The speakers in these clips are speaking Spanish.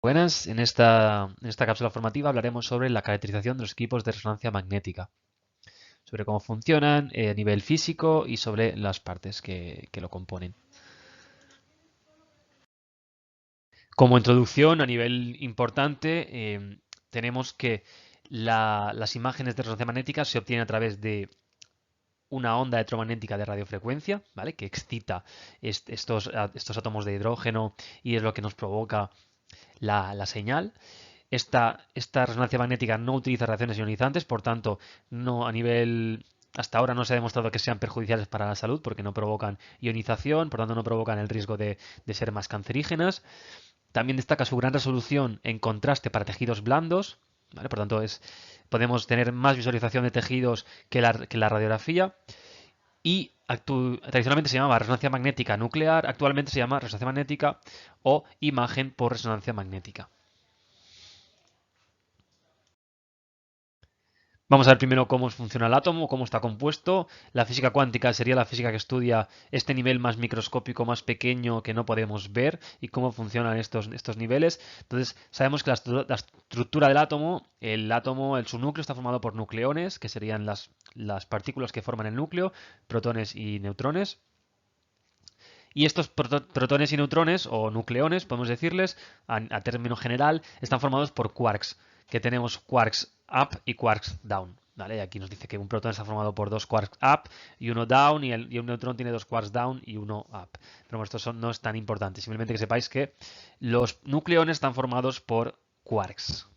Buenas, en esta cápsula formativa hablaremos sobre la caracterización de los equipos de resonancia magnética, sobre cómo funcionan a nivel físico y sobre las partes que lo componen. Como introducción a nivel importante, tenemos que las imágenes de resonancia magnética se obtienen a través de una onda electromagnética de radiofrecuencia, ¿vale? Que excita estos átomos de hidrógeno y es lo que nos provoca la señal. Esta resonancia magnética no utiliza reacciones ionizantes, por tanto, hasta ahora no se ha demostrado que sean perjudiciales para la salud porque no provocan ionización, por tanto no provocan el riesgo de ser más cancerígenas. También destaca su gran resolución en contraste para tejidos blandos, ¿vale? Por tanto, podemos tener más visualización de tejidos que la radiografía. Y tradicionalmente se llamaba resonancia magnética nuclear, actualmente se llama resonancia magnética o imagen por resonancia magnética. Vamos a ver primero cómo funciona el átomo, cómo está compuesto. La física cuántica sería la física que estudia este nivel más microscópico, más pequeño que no podemos ver y cómo funcionan estos niveles. Entonces, sabemos que la estructura del átomo, su núcleo está formado por nucleones, que serían las partículas que forman el núcleo, protones y neutrones. Y estos protones y neutrones, o nucleones, podemos decirles, a término general, están formados por quarks, que tenemos quarks up y quarks down. ¿Vale? Y aquí nos dice que un protón está formado por dos quarks up y uno down, y un neutrón tiene dos quarks down y uno up. Pero bueno, esto no es tan importante, simplemente que sepáis que los nucleones están formados por quarks.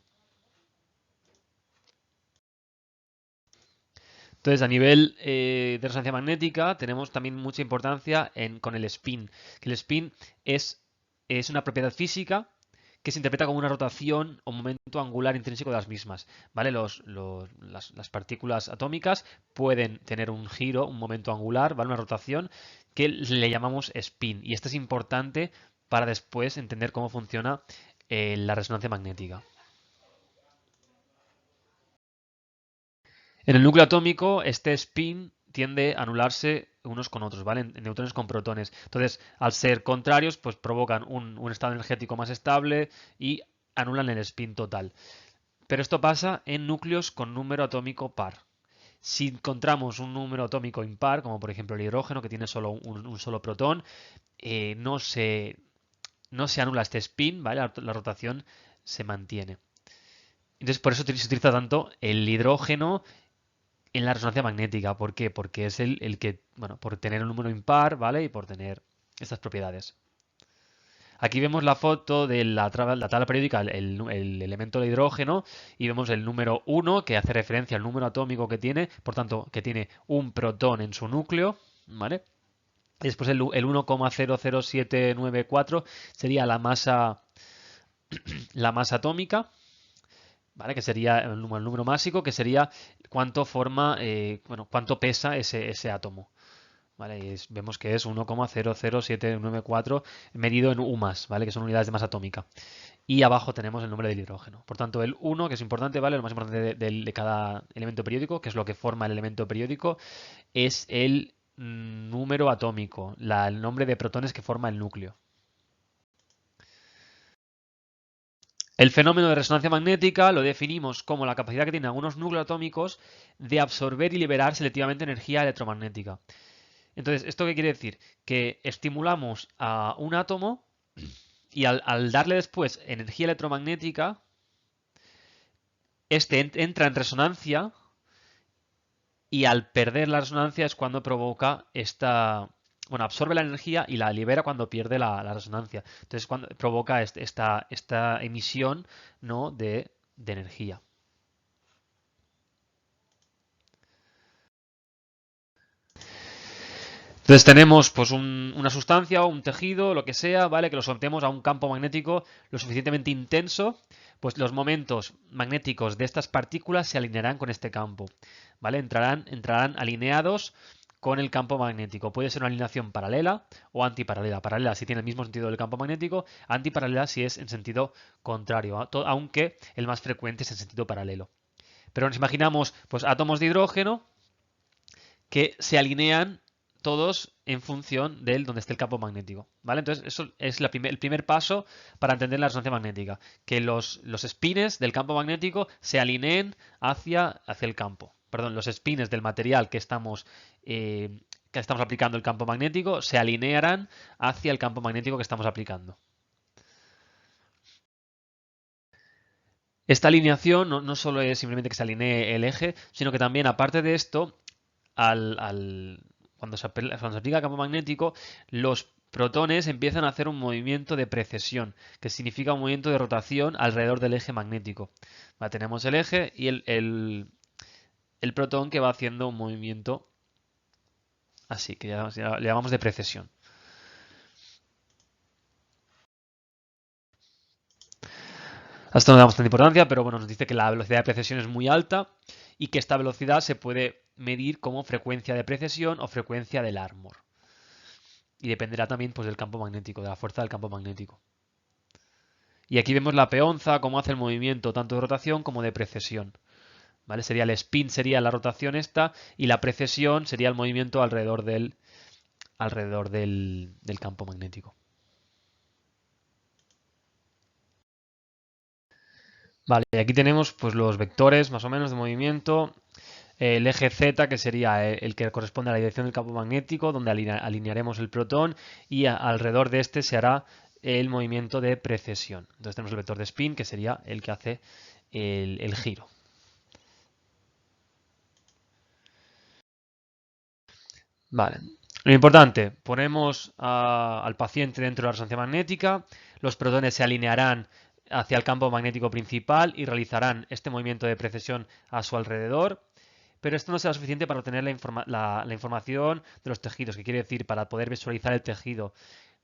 Entonces, a nivel de resonancia magnética, tenemos también mucha importancia con el spin. Que el spin es una propiedad física que se interpreta como una rotación o momento angular intrínseco de las mismas. ¿Vale? Las partículas atómicas pueden tener un giro, un momento angular, ¿vale? Una rotación que le llamamos spin. Y esto es importante para después entender cómo funciona la resonancia magnética. En el núcleo atómico, este spin tiende a anularse unos con otros, ¿vale? En neutrones con protones. Entonces, al ser contrarios, pues provocan un estado energético más estable y anulan el spin total. Pero esto pasa en núcleos con número atómico par. Si encontramos un número atómico impar, como por ejemplo el hidrógeno, que tiene solo un solo protón, no se anula este spin, ¿vale? La rotación se mantiene. Entonces, por eso se utiliza tanto el hidrógeno en la resonancia magnética. ¿Por qué? Porque es el que, bueno, por tener un número impar, ¿vale? Y por tener estas propiedades. Aquí vemos la foto de la tabla periódica, el elemento de hidrógeno, y vemos el número 1, que hace referencia al número atómico que tiene, por tanto, que tiene un protón en su núcleo, ¿vale? Y después el 1,00794 sería la masa atómica, ¿vale? Que sería el número másico, que sería cuánto cuánto pesa ese átomo. ¿Vale? Y vemos que es 1,00794 medido en UMAS, ¿vale? Que son unidades de masa atómica. Y abajo tenemos el nombre del hidrógeno. Por tanto, el 1, que es importante, ¿vale? Lo más importante de cada elemento periódico, que es lo que forma el elemento periódico, es el número atómico, el nombre de protones que forma el núcleo. El fenómeno de resonancia magnética lo definimos como la capacidad que tienen algunos núcleos atómicos de absorber y liberar selectivamente energía electromagnética. Entonces, ¿esto qué quiere decir? Que estimulamos a un átomo y al darle después energía electromagnética, este entra en resonancia y al perder la resonancia es cuando provoca bueno, absorbe la energía y la libera cuando pierde la resonancia. Entonces, cuando provoca esta emisión, ¿no? de energía. Entonces tenemos pues una sustancia o un tejido, lo que sea, ¿vale? Que lo sometemos a un campo magnético lo suficientemente intenso, pues los momentos magnéticos de estas partículas se alinearán con este campo, ¿vale? Entrarán alineados con el campo magnético. Puede ser una alineación paralela o antiparalela. Paralela si tiene el mismo sentido del campo magnético, antiparalela si es en sentido contrario, aunque el más frecuente es en sentido paralelo. Pero nos imaginamos pues átomos de hidrógeno que se alinean todos en función de donde esté el campo magnético, ¿vale? Entonces, eso es el primer paso para entender la resonancia magnética, que los spines del campo magnético se alineen hacia el campo. Perdón, los spines del material que estamos aplicando el campo magnético se alinearán hacia el campo magnético que estamos aplicando. Esta alineación no solo es simplemente que se alinee el eje, sino que también, aparte de esto, cuando se aplica el campo magnético, los protones empiezan a hacer un movimiento de precesión, que significa un movimiento de rotación alrededor del eje magnético. Tenemos el eje y el protón que va haciendo un movimiento así, que le llamamos de precesión. Hasta no le damos tanta importancia, pero bueno, nos dice que la velocidad de precesión es muy alta y que esta velocidad se puede medir como frecuencia de precesión o frecuencia del Larmor. Y dependerá también pues, del campo magnético, de la fuerza del campo magnético. Y aquí vemos la peonza, cómo hace el movimiento tanto de rotación como de precesión. ¿Vale? Sería el spin, sería la rotación esta, y la precesión sería el movimiento alrededor del campo magnético. Vale, y aquí tenemos pues los vectores más o menos de movimiento. El eje Z, que sería el que corresponde a la dirección del campo magnético, donde alinearemos el protón, y alrededor de este se hará el movimiento de precesión. Entonces tenemos el vector de spin, que sería el que hace el giro. Vale. Lo importante, ponemos al paciente dentro de la resonancia magnética, los protones se alinearán hacia el campo magnético principal y realizarán este movimiento de precesión a su alrededor. Pero esto no será suficiente para obtener la información de los tejidos, que quiere decir, para poder visualizar el tejido.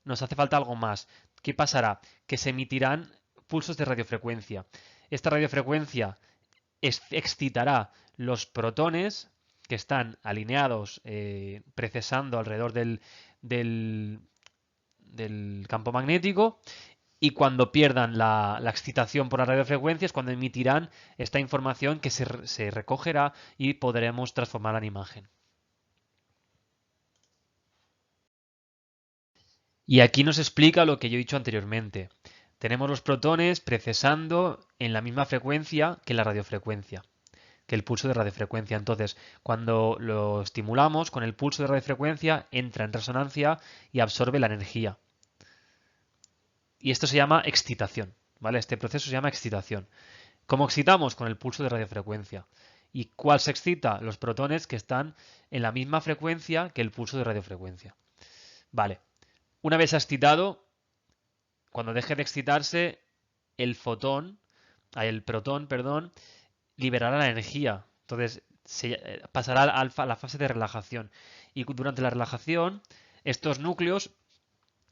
Nos hace falta algo más. ¿Qué pasará? Que se emitirán pulsos de radiofrecuencia. Esta radiofrecuencia excitará los protones que están alineados, precesando alrededor del campo magnético, y cuando pierdan la excitación por las radiofrecuencias, cuando emitirán esta información que se recogerá y podremos transformarla en imagen. Y aquí nos explica lo que yo he dicho anteriormente. Tenemos los protones precesando en la misma frecuencia que la radiofrecuencia, que el pulso de radiofrecuencia. Entonces, cuando lo estimulamos con el pulso de radiofrecuencia, entra en resonancia y absorbe la energía. Y esto se llama excitación, ¿vale? Este proceso se llama excitación. ¿Cómo excitamos? Con el pulso de radiofrecuencia. ¿Y cuál se excita? Los protones que están en la misma frecuencia que el pulso de radiofrecuencia. Vale. Una vez excitado, cuando deje de excitarse, el protón, perdón, liberará la energía. Entonces pasará a la fase de relajación. Y durante la relajación, estos núcleos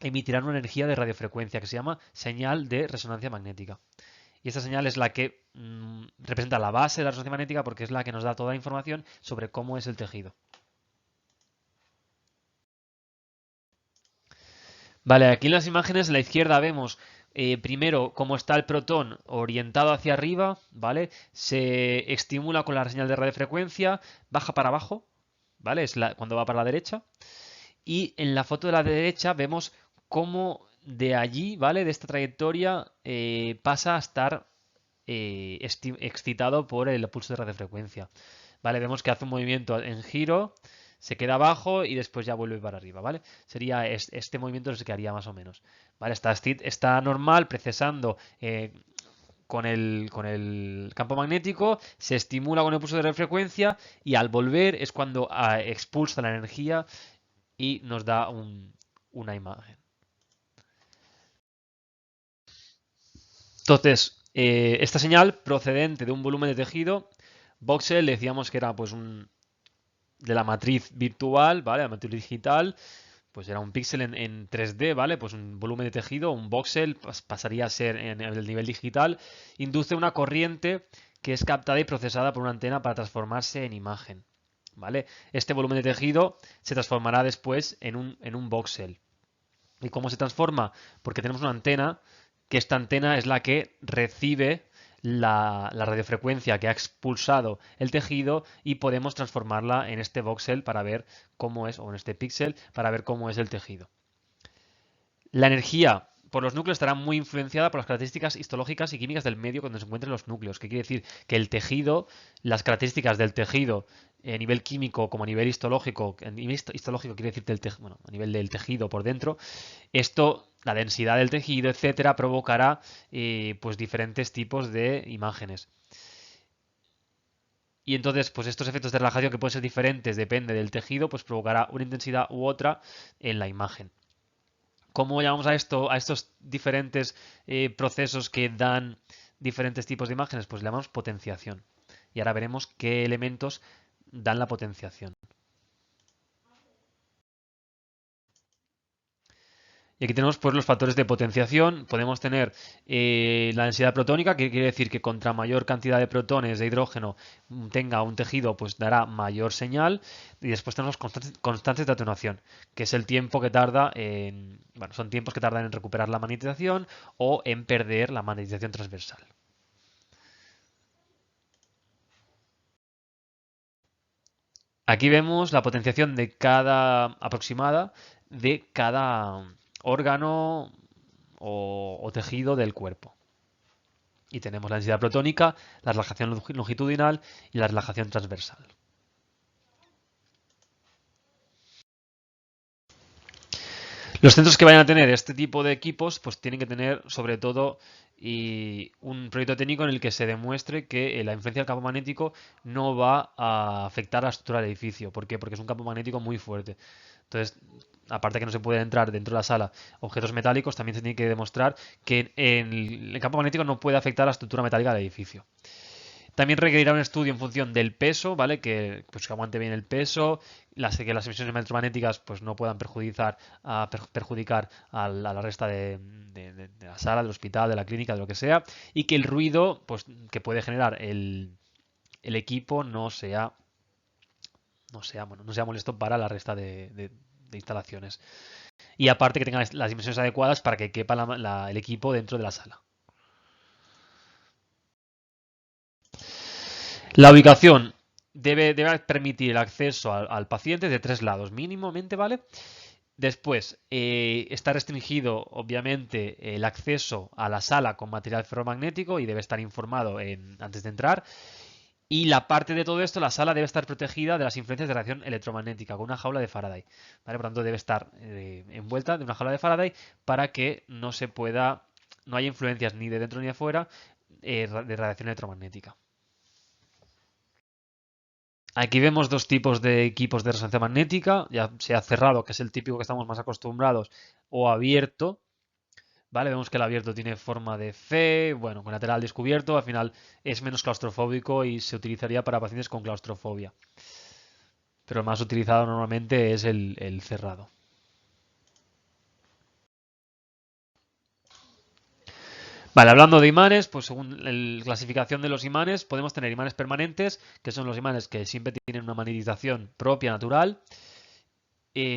emitirán una energía de radiofrecuencia que se llama señal de resonancia magnética. Y esta señal es la que representa la base de la resonancia magnética, porque es la que nos da toda la información sobre cómo es el tejido. Vale, aquí en las imágenes a la izquierda vemos primero cómo está el protón orientado hacia arriba, ¿vale? Se estimula con la señal de radiofrecuencia, baja para abajo, ¿vale? Es cuando va para la derecha. Y en la foto de la derecha vemos cómo de allí, ¿vale? De esta trayectoria pasa a estar excitado por el pulso de radiofrecuencia. ¿Vale? Vemos que hace un movimiento en giro, se queda abajo y después ya vuelve para arriba, ¿vale? Sería este movimiento es el que haría más o menos. ¿Vale? Está normal, precesando con el campo magnético, se estimula con el pulso de radiofrecuencia y al volver es cuando expulsa la energía y nos da una imagen. Entonces, esta señal procedente de un volumen de tejido, voxel, decíamos que era pues de la matriz virtual, ¿vale? La matriz digital, pues era un píxel en 3D, ¿vale? Pues un volumen de tejido, un voxel, pasaría a ser en el nivel digital, induce una corriente que es captada y procesada por una antena para transformarse en imagen, ¿vale? Este volumen de tejido se transformará después en un voxel. ¿Y cómo se transforma? Porque tenemos una antena, que esta antena es la que recibe la radiofrecuencia que ha expulsado el tejido y podemos transformarla en este voxel para ver cómo es, o en este píxel para ver cómo es el tejido. La energía por los núcleos estará muy influenciada por las características histológicas y químicas del medio donde se encuentren los núcleos, que quiere decir que el tejido, las características del tejido a nivel químico como a nivel histológico, a nivel histológico quiere decir bueno, a nivel del tejido por dentro, esto, la densidad del tejido, etcétera, provocará pues diferentes tipos de imágenes. Y entonces, pues estos efectos de relajación que pueden ser diferentes, depende del tejido, pues provocará una intensidad u otra en la imagen. ¿Cómo llamamos a esto, a estos diferentes procesos que dan diferentes tipos de imágenes? Pues le llamamos potenciación. Y ahora veremos qué elementos dan la potenciación. Y aquí tenemos pues los factores de potenciación. Podemos tener la densidad protónica, que quiere decir que contra mayor cantidad de protones de hidrógeno tenga un tejido, pues dará mayor señal. Y después tenemos constantes de atenuación, que es el tiempo que tarda en, bueno, son tiempos que tardan en recuperar la magnetización o en perder la magnetización transversal. Aquí vemos la potenciación de cada aproximada de cada órgano o tejido del cuerpo. Y tenemos la densidad protónica, la relajación longitudinal y la relajación transversal. Los centros que vayan a tener este tipo de equipos pues tienen que tener sobre todo un proyecto técnico en el que se demuestre que la influencia del campo magnético no va a afectar a la estructura del edificio. ¿Por qué? Porque es un campo magnético muy fuerte. Entonces, aparte que no se puede entrar dentro de la sala objetos metálicos, también se tiene que demostrar que el campo magnético no puede afectar a la estructura metálica del edificio. También requerirá un estudio en función del peso, ¿vale? Pues, que aguante bien el peso, que las emisiones electromagnéticas pues, no puedan perjudicar a la resta de la sala, del hospital, de la clínica, de lo que sea, y que el ruido pues, que puede generar el equipo no sea molesto para la resta de instalaciones. Y aparte que tenga las dimensiones adecuadas para que quepa el equipo dentro de la sala. La ubicación debe permitir el acceso al paciente de 3 lados, mínimamente, ¿vale? Después, está restringido, obviamente, el acceso a la sala con material ferromagnético y debe estar informado antes de entrar. Y la parte de todo esto, la sala debe estar protegida de las influencias de radiación electromagnética con una jaula de Faraday. ¿Vale? Por tanto, debe estar envuelta de una jaula de Faraday para que no haya influencias ni de dentro ni de fuera de radiación electromagnética. Aquí vemos dos tipos de equipos de resonancia magnética, ya sea cerrado, que es el típico que estamos más acostumbrados, o abierto. ¿Vale? Vemos que el abierto tiene forma de C, bueno, con lateral descubierto, al final es menos claustrofóbico y se utilizaría para pacientes con claustrofobia. Pero el más utilizado normalmente es el cerrado. Vale, hablando de imanes, pues según la clasificación de los imanes, podemos tener imanes permanentes, que son los imanes que siempre tienen una magnetización propia, natural.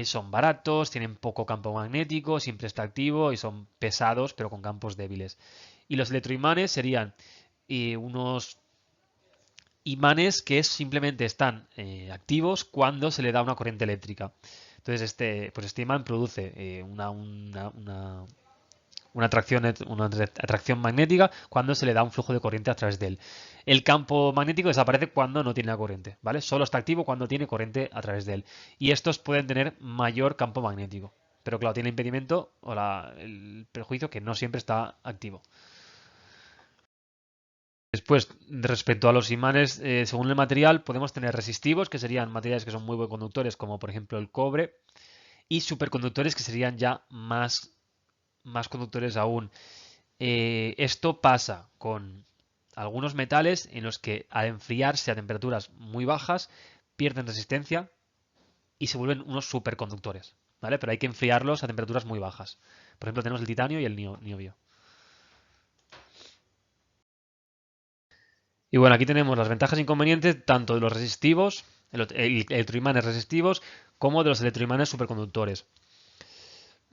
Son baratos, tienen poco campo magnético, siempre está activo y son pesados, pero con campos débiles. Y los electroimanes serían unos imanes que simplemente están activos cuando se le da una corriente eléctrica. Entonces, este imán produce una atracción magnética cuando se le da un flujo de corriente a través de él. El campo magnético desaparece cuando no tiene la corriente, ¿vale? Solo está activo cuando tiene corriente a través de él. Y estos pueden tener mayor campo magnético. Pero claro, tiene el impedimento o el perjuicio que no siempre está activo. Después, respecto a los imanes, según el material, podemos tener resistivos, que serían materiales que son muy buenos conductores, como por ejemplo el cobre, y superconductores, que serían ya más conductores aún. Esto pasa con algunos metales en los que al enfriarse a temperaturas muy bajas pierden resistencia y se vuelven unos superconductores, ¿vale? Pero hay que enfriarlos a temperaturas muy bajas. Por ejemplo, tenemos el titanio y el niobio. Y bueno, aquí tenemos las ventajas e inconvenientes tanto de los resistivos, electroimanes resistivos, como de los electroimanes superconductores.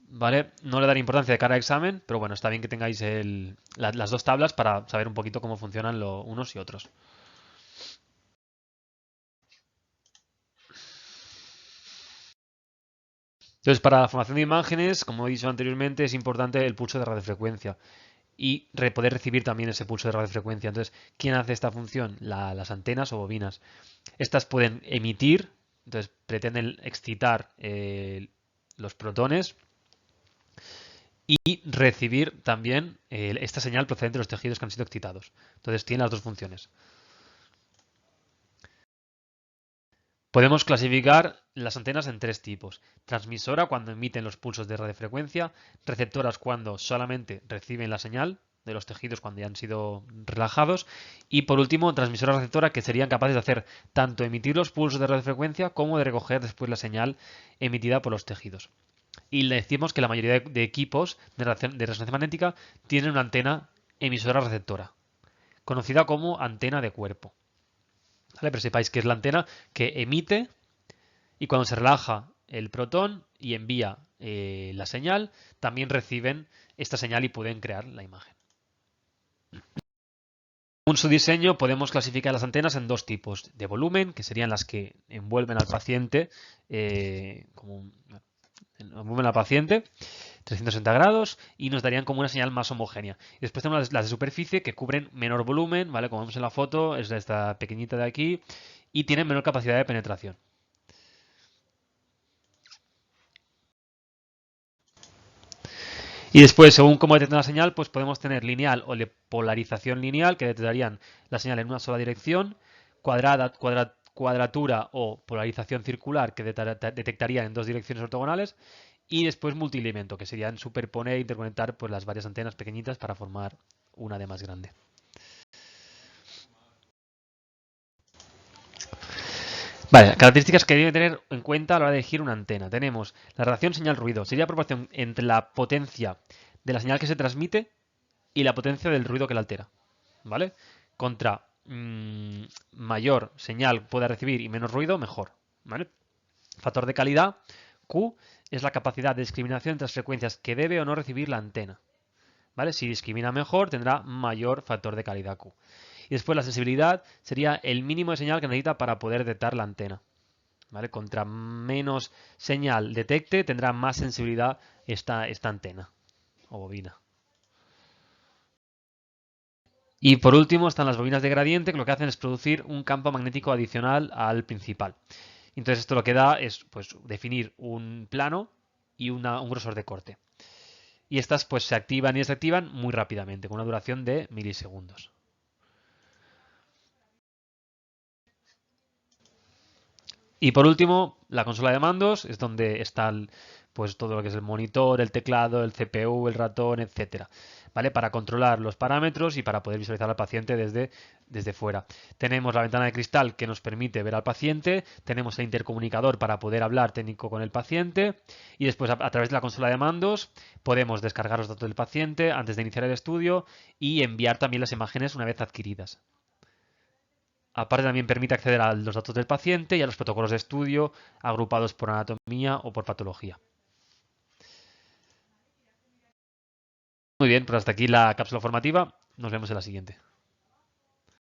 ¿vale? No le daré importancia de cara al examen, pero bueno, está bien que tengáis las dos tablas para saber un poquito cómo funcionan unos y otros. Entonces, para la formación de imágenes, como he dicho anteriormente, es importante el pulso de radiofrecuencia y poder recibir también ese pulso de radiofrecuencia. Entonces, ¿quién hace esta función? Las antenas o bobinas. Estas pueden emitir, entonces pretenden excitar los protones y recibir también esta señal procedente de los tejidos que han sido excitados. Entonces, tiene las dos funciones. Podemos clasificar las antenas en tres tipos. Transmisora cuando emiten los pulsos de radiofrecuencia, receptoras cuando solamente reciben la señal de los tejidos cuando ya han sido relajados y por último transmisora receptora que serían capaces de hacer tanto emitir los pulsos de radiofrecuencia como de recoger después la señal emitida por los tejidos. Y le decimos que la mayoría de equipos de resonancia magnética tienen una antena emisora receptora, conocida como antena de cuerpo. ¿Vale? Pero sepáis que es la antena que emite y cuando se relaja el protón y envía la señal, también reciben esta señal y pueden crear la imagen. Según su diseño, podemos clasificar las antenas en dos tipos: de volumen, que serían las que envuelven al paciente, envuelven al paciente 360 grados y nos darían como una señal más homogénea. Y después tenemos las de superficie que cubren menor volumen, ¿vale? Como vemos en la foto, es esta pequeñita de aquí y tienen menor capacidad de penetración. Y después, según cómo detectan la señal, pues podemos tener lineal o de polarización lineal, que detectarían la señal en una sola dirección, cuadratura o polarización circular, que detectarían en dos direcciones ortogonales, y después multielemento, que serían superponer e interconectar pues, las varias antenas pequeñitas para formar una de más grande. Vale, características que debe tener en cuenta a la hora de elegir una antena. Tenemos la relación señal-ruido. Sería la proporción entre la potencia de la señal que se transmite y la potencia del ruido que la altera. ¿Vale? Contra mayor señal pueda recibir y menos ruido, mejor. ¿Vale? Factor de calidad, Q, es la capacidad de discriminación entre las frecuencias que debe o no recibir la antena. ¿Vale? Si discrimina mejor, tendrá mayor factor de calidad Q. Y después la sensibilidad sería el mínimo de señal que necesita para poder detectar la antena. ¿Vale? Contra menos señal detecte, tendrá más sensibilidad esta antena o bobina. Y por último están las bobinas de gradiente, que lo que hacen es producir un campo magnético adicional al principal. Entonces esto lo que da es pues, definir un plano y un grosor de corte. Y estas pues se activan y desactivan muy rápidamente, con una duración de milisegundos. Y por último, la consola de mandos es donde está pues todo lo que es el monitor, el teclado, el CPU, el ratón, etcétera, ¿vale? Para controlar los parámetros y para poder visualizar al paciente desde fuera. Tenemos la ventana de cristal que nos permite ver al paciente, tenemos el intercomunicador para poder hablar técnico con el paciente y después a través de la consola de mandos podemos descargar los datos del paciente antes de iniciar el estudio y enviar también las imágenes una vez adquiridas. Aparte también permite acceder a los datos del paciente y a los protocolos de estudio agrupados por anatomía o por patología. Muy bien, pues hasta aquí la cápsula formativa. Nos vemos en la siguiente.